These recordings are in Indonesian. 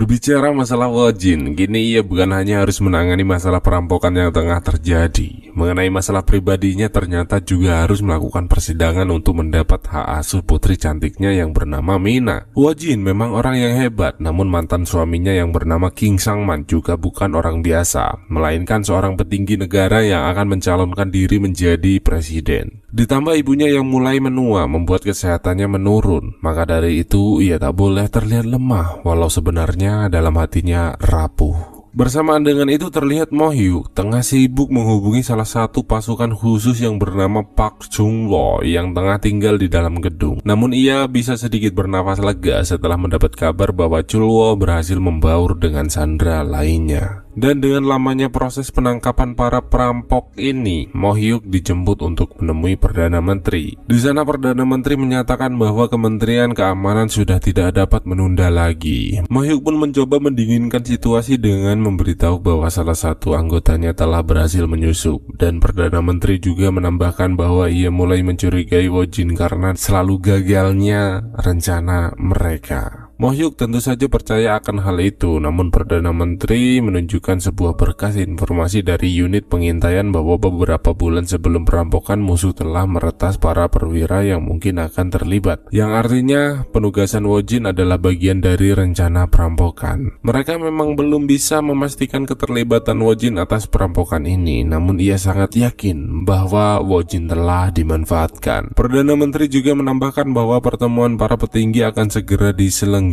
Berbicara masalah Wojin, kini ia bukan hanya harus menangani masalah perampokan yang tengah terjadi. Mengenai masalah pribadinya, ternyata juga harus melakukan persidangan untuk mendapat hak asuh putri cantiknya yang bernama Mina. Wojin memang orang yang hebat, namun mantan suaminya yang bernama King Sangman juga bukan orang biasa, melainkan seorang petinggi negara yang akan mencalonkan diri menjadi presiden. Ditambah ibunya yang mulai menua membuat kesehatannya menurun, maka dari itu ia tak boleh terlihat lemah walau sebenarnya dalam hatinya rapuh. Bersamaan dengan itu terlihat Mo Hyuk tengah sibuk menghubungi salah satu pasukan khusus yang bernama Park Chung Wo yang tengah tinggal di dalam gedung. Namun ia bisa sedikit bernafas lega setelah mendapat kabar bahwa Chul Wo berhasil membaur dengan sandera lainnya. Dan dengan lamanya proses penangkapan para perampok ini, Mo Hyuk dijemput untuk menemui Perdana Menteri. Di sana Perdana Menteri menyatakan bahwa Kementerian Keamanan sudah tidak dapat menunda lagi. Mo Hyuk pun mencoba mendinginkan situasi dengan memberitahu bahwa salah satu anggotanya telah berhasil menyusup. Dan Perdana Menteri juga menambahkan bahwa ia mulai mencurigai Wojin karena selalu gagalnya rencana mereka. Mo Hyuk tentu saja percaya akan hal itu, namun Perdana Menteri menunjukkan sebuah berkas informasi dari unit pengintaian bahwa beberapa bulan sebelum perampokan musuh telah meretas para perwira yang mungkin akan terlibat, yang artinya penugasan Wojin adalah bagian dari rencana perampokan. Mereka memang belum bisa memastikan keterlibatan Wojin atas perampokan ini, namun ia sangat yakin bahwa Wojin telah dimanfaatkan. Perdana Menteri juga menambahkan bahwa pertemuan para petinggi akan segera diselenggarakan.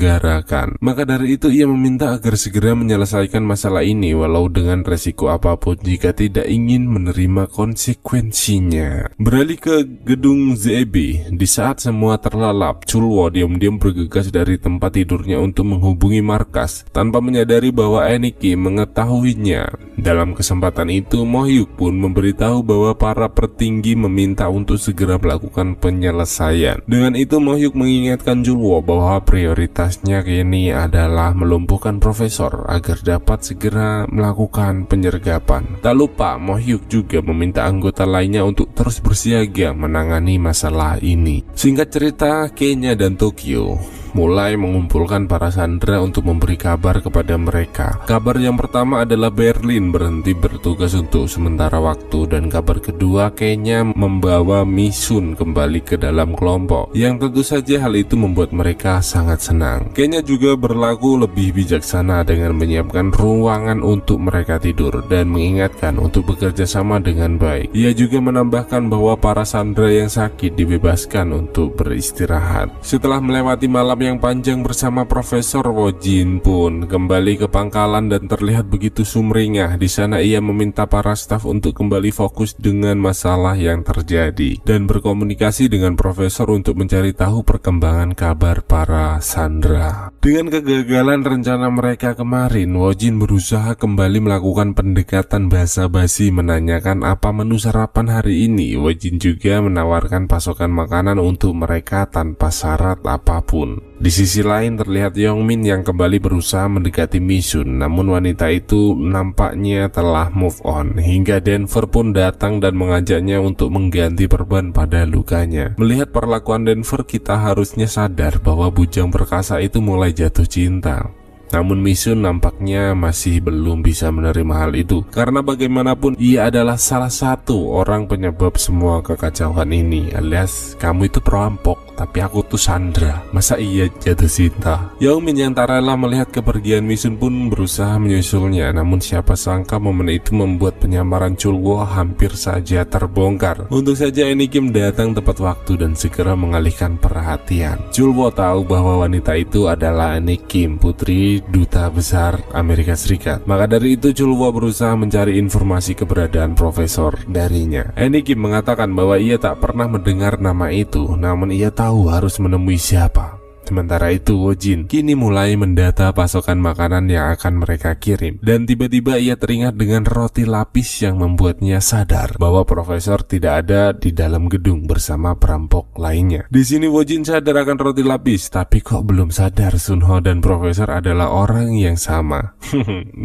Maka dari itu ia meminta agar segera menyelesaikan masalah ini walau dengan resiko apapun jika tidak ingin menerima konsekuensinya. Beralih ke gedung ZEB, di saat semua terlelap, Chul Wo diam-diam bergegas dari tempat tidurnya untuk menghubungi markas tanpa menyadari bahwa Annie Kim mengetahuinya. Dalam kesempatan itu, Mo Hyuk pun memberitahu bahwa para petinggi meminta untuk segera melakukan penyelesaian. Dengan itu Mo Hyuk mengingatkan Chul Wo bahwa prioritasnya kini adalah melumpuhkan profesor agar dapat segera melakukan penyergapan. Tak lupa Mo Hyuk juga meminta anggota lainnya untuk terus bersiaga menangani masalah ini. Singkat cerita, Kenya dan Tokyo mulai mengumpulkan para sandera untuk memberi kabar kepada mereka. Kabar yang pertama adalah Berlin berhenti bertugas untuk sementara waktu, dan kabar kedua Kenya membawa Misun kembali ke dalam kelompok, yang tentu saja hal itu membuat mereka sangat senang. Kenya juga berlaku lebih bijaksana dengan menyiapkan ruangan untuk mereka tidur dan mengingatkan untuk bekerja sama dengan baik. Ia juga menambahkan bahwa para sandera yang sakit dibebaskan untuk beristirahat. Setelah melewati malam yang panjang bersama Profesor, Wojin pun kembali ke pangkalan dan terlihat begitu sumringah. Di sana ia meminta para staf untuk kembali fokus dengan masalah yang terjadi dan berkomunikasi dengan Profesor untuk mencari tahu perkembangan kabar para sandera. Dengan kegagalan rencana mereka kemarin, Wojin berusaha kembali melakukan pendekatan basa-basi menanyakan apa menu sarapan hari ini. Wojin juga menawarkan pasokan makanan untuk mereka tanpa syarat apapun. Di sisi lain terlihat Yongmin yang kembali berusaha mendekati Misun, namun wanita itu nampaknya telah move on, hingga Denver pun datang dan mengajaknya untuk mengganti perban pada lukanya. Melihat perlakuan Denver, kita harusnya sadar bahwa bujang perkasa itu mulai jatuh cinta. Namun Misun nampaknya masih belum bisa menerima hal itu, karena bagaimanapun ia adalah salah satu orang penyebab semua kekacauan ini, alias kamu itu perampok tapi aku tuh sandera, masa iya jatuh cinta. Yongmin yang tak rela melihat kepergian Misun pun berusaha menyusulnya, namun siapa sangka momen itu membuat penyamaran Chul Wo hampir saja terbongkar. Untung saja Annie Kim datang tepat waktu dan segera mengalihkan perhatian. Chul Wo tahu bahwa wanita itu adalah Annie Kim, putri duta besar Amerika Serikat. Maka dari itu Chul Wo berusaha mencari informasi keberadaan Profesor darinya. Annie Kim mengatakan bahwa ia tak pernah mendengar nama itu, namun ia tahu harus menemui siapa. Sementara itu Wojin kini mulai mendata pasokan makanan yang akan mereka kirim, dan tiba-tiba ia teringat dengan roti lapis yang membuatnya sadar bahwa Profesor tidak ada di dalam gedung bersama perampok lainnya. Di sini Wojin sadar akan roti lapis, tapi kok belum sadar Sunho dan Profesor adalah orang yang sama.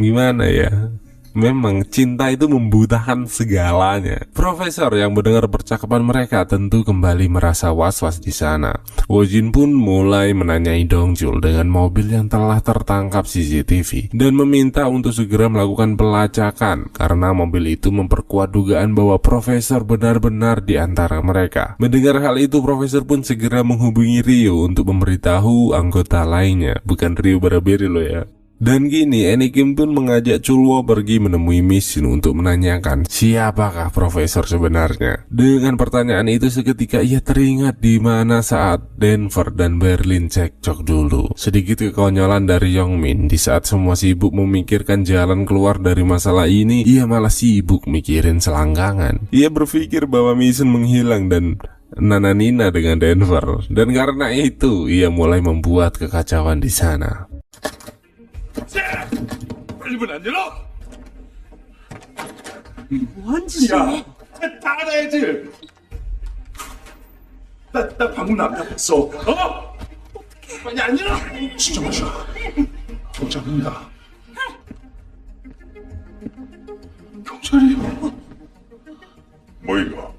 Gimana ya? Memang cinta itu membutakan segalanya. Profesor yang mendengar percakapan mereka tentu kembali merasa was-was di sana. Wojin pun mulai menanyai Dongjul dengan mobil yang telah tertangkap CCTV dan meminta untuk segera melakukan pelacakan karena mobil itu memperkuat dugaan bahwa profesor benar-benar di antara mereka. Mendengar hal itu, profesor pun segera menghubungi Ryo untuk memberitahu anggota lainnya. Bukan Ryo Barberi loh ya. Dan kini Enikim pun mengajak Chulwo pergi menemui Misun untuk menanyakan siapakah profesor sebenarnya. Dengan pertanyaan itu seketika ia teringat di mana saat Denver dan Berlin cekcok dulu. Sedikit kekonyolan dari Yongmin, di saat semua sibuk memikirkan jalan keluar dari masalah ini, ia malah sibuk mikirin selangkangan. Ia berpikir bahwa Misun menghilang dan nananina dengan Denver, dan karena itu ia mulai membuat kekacauan di sana. 빨리 문 안 열어? 뭐한 짓이야? 다 알아야지. 나 방금 남자 봤어. 빨리 안 열어. 진짜 마셔. 경찰입니다. 경찰이요? 뭐 이거?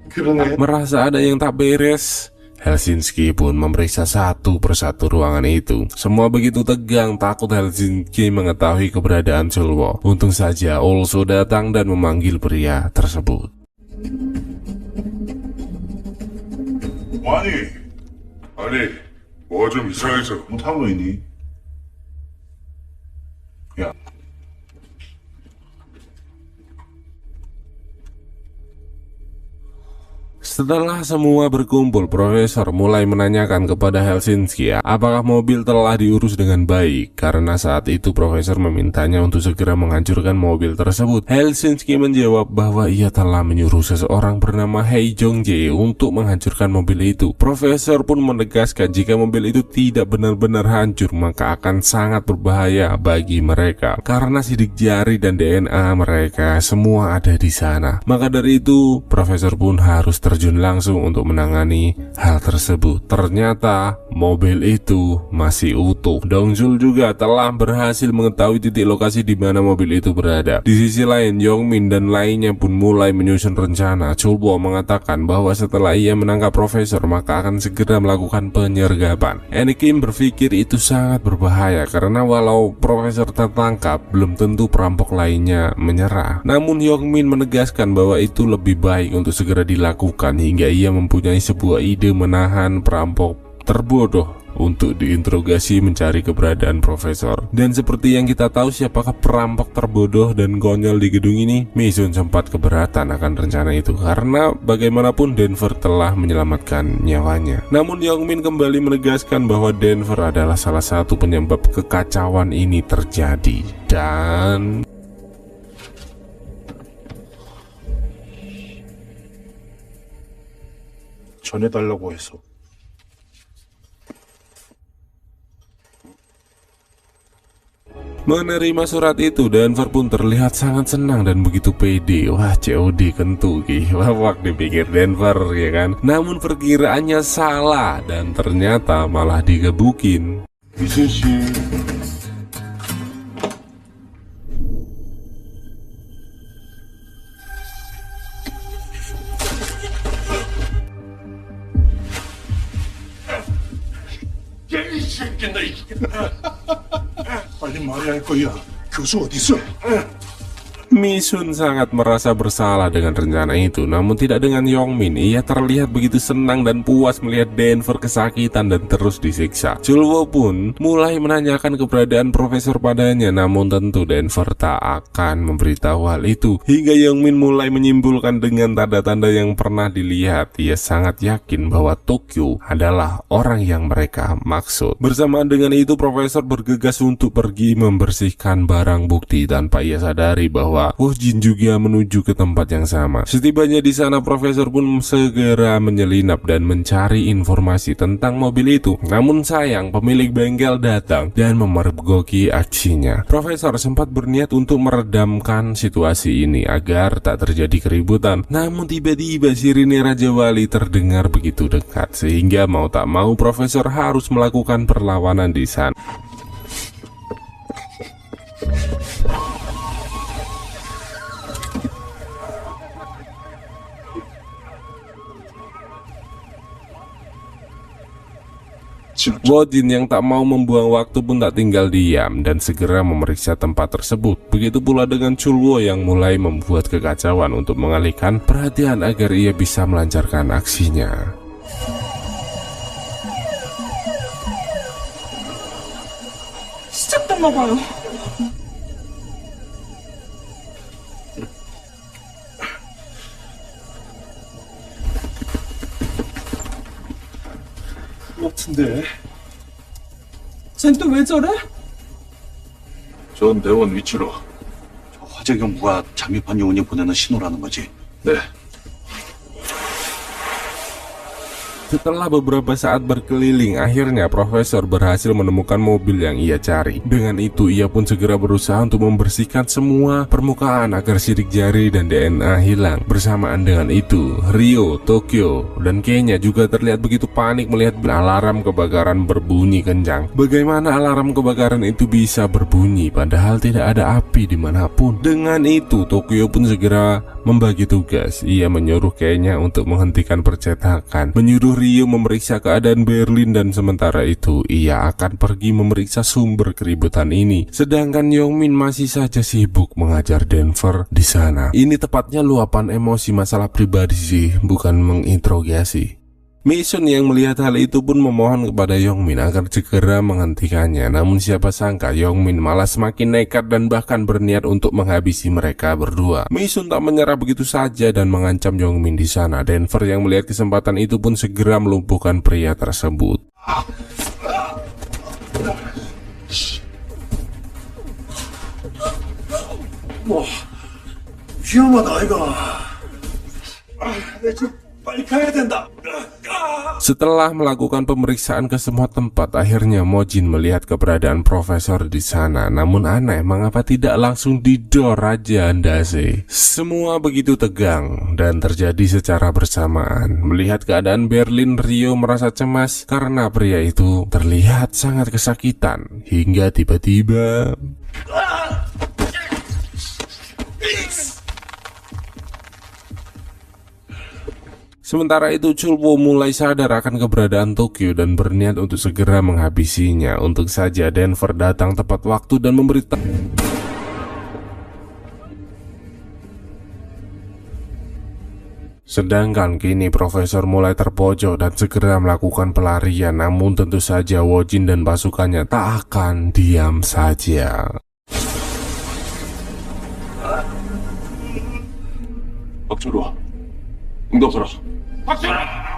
그러네. Merasa ada yang tak beres, Helsinki pun memeriksa satu persatu ruangan itu. Semua begitu tegang, takut Helsinki mengetahui keberadaan Chulwo. Untung saja Also datang dan memanggil pria tersebut. 아니, 뭐 좀 이상해서 못한 거 있니? 야. Setelah semua berkumpul, profesor mulai menanyakan kepada Helsinki apakah mobil telah diurus dengan baik, karena saat itu profesor memintanya untuk segera menghancurkan mobil tersebut. Helsinki menjawab bahwa ia telah menyuruh seseorang bernama Hei Jongjae untuk menghancurkan mobil itu. Profesor pun menegaskan jika mobil itu tidak benar-benar hancur, maka akan sangat berbahaya bagi mereka karena sidik jari dan DNA mereka semua ada di sana. Maka dari itu, profesor pun harus terjun langsung untuk menangani hal tersebut. Ternyata mobil itu masih utuh. Dongjul juga telah berhasil mengetahui titik lokasi di mana mobil itu berada. Di sisi lain, Yongmin dan lainnya pun mulai menyusun rencana. Chulwo mengatakan bahwa setelah ia menangkap profesor, maka akan segera melakukan penyergapan. Enikim berpikir itu sangat berbahaya karena walau profesor tertangkap, belum tentu perampok lainnya menyerah. Namun Yongmin menegaskan bahwa itu lebih baik untuk segera dilakukan hingga ia mempunyai sebuah ide menahan perampok terbodoh untuk diinterogasi mencari keberadaan profesor. Dan seperti yang kita tahu, siapakah perampok terbodoh dan konyol di gedung ini? Misun sempat keberatan akan rencana itu karena bagaimanapun Denver telah menyelamatkan nyawanya. Namun Yongmin kembali menegaskan bahwa Denver adalah salah satu penyebab kekacauan ini terjadi. Dan 전해달라고 해서. menerima surat itu, Denver pun terlihat sangat senang dan begitu pede. Wah, COD kentuki. Wawak dipikir Denver, ya kan? Namun perkiraannya salah dan ternyata malah digebukin. 미순 씨. 이 새끼 너 빨리 말해야 할 거야. 교수 어디 있어? Misun sangat merasa bersalah dengan rencana itu, namun tidak dengan Yongmin. Ia terlihat begitu senang dan puas melihat Denver kesakitan dan terus disiksa. Chulwo pun mulai menanyakan keberadaan profesor padanya, namun tentu Denver tak akan memberitahu hal itu. Hingga Yongmin mulai menyimpulkan dengan tanda-tanda yang pernah dilihat, ia sangat yakin bahwa Tokyo adalah orang yang mereka maksud. Bersamaan dengan itu, profesor bergegas untuk pergi membersihkan barang bukti tanpa ia sadari bahwa Wojin juga menuju ke tempat yang sama. Setibanya di sana, profesor pun segera menyelinap dan mencari informasi tentang mobil itu. Namun sayang, pemilik bengkel datang dan memergoki aksinya. Profesor sempat berniat untuk meredamkan situasi ini agar tak terjadi keributan. Namun tiba-tiba sirine Raja Wali terdengar begitu dekat, sehingga mau tak mau profesor harus melakukan perlawanan di sana. Wojin yang tak mau membuang waktu pun tak tinggal diam dan segera memeriksa tempat tersebut. Begitu pula dengan Chulwo yang mulai membuat kekacauan untuk mengalihkan perhatian agar ia bisa melancarkan aksinya. 시작됐나 봐요. 같은데. 쟨 또 왜 저래? 전 대원 위치로. 저 화재경부가 잠입한 요원이 보내는 신호라는 거지. 네. Setelah beberapa saat berkeliling, akhirnya Profesor berhasil menemukan mobil yang ia cari. Dengan itu, ia pun segera berusaha untuk membersihkan semua permukaan agar sidik jari dan DNA hilang. Bersamaan dengan itu, Rio, Tokyo, dan Kenya juga terlihat begitu panik melihat alarm kebakaran berbunyi kencang. Bagaimana alarm kebakaran itu bisa berbunyi padahal tidak ada api dimanapun? Dengan itu, Tokyo pun segera membagi tugas. Ia menyuruh Kenya untuk menghentikan percetakan, menyuruh Rio memeriksa keadaan Berlin, dan sementara itu ia akan pergi memeriksa sumber keributan ini. Sedangkan Yongmin masih saja sibuk mengajar Denver di sana. Ini tepatnya luapan emosi masalah pribadi sih, bukan menginterogasi. Mason yang melihat hal itu pun memohon kepada Yongmin agar segera menghentikannya. Namun siapa sangka Yongmin malah semakin nekat dan bahkan berniat untuk menghabisi mereka berdua. Mason tak menyerah begitu saja dan mengancam Yongmin di sana. Denver yang melihat kesempatan itu pun segera melumpuhkan pria tersebut. 뭐 위험하다 이거. 내 지금 빨리 가야 된다. Setelah melakukan pemeriksaan ke semua tempat, akhirnya Mojin melihat keberadaan Profesor di sana. Namun aneh, mengapa tidak langsung didor Raja Andase? Semua begitu tegang dan terjadi secara bersamaan. Melihat keadaan Berlin, Rio merasa cemas karena pria itu terlihat sangat kesakitan. Hingga tiba-tiba sementara itu, Chulwo mulai sadar akan keberadaan Tokyo dan berniat untuk segera menghabisinya. Untuk saja Denver datang tepat waktu dan memberitahu. Sedangkan kini Profesor mulai terpojok dan segera melakukan pelarian. Namun tentu saja Wojin dan pasukannya tak akan diam saja. 박철호, 응답하라. 박철호!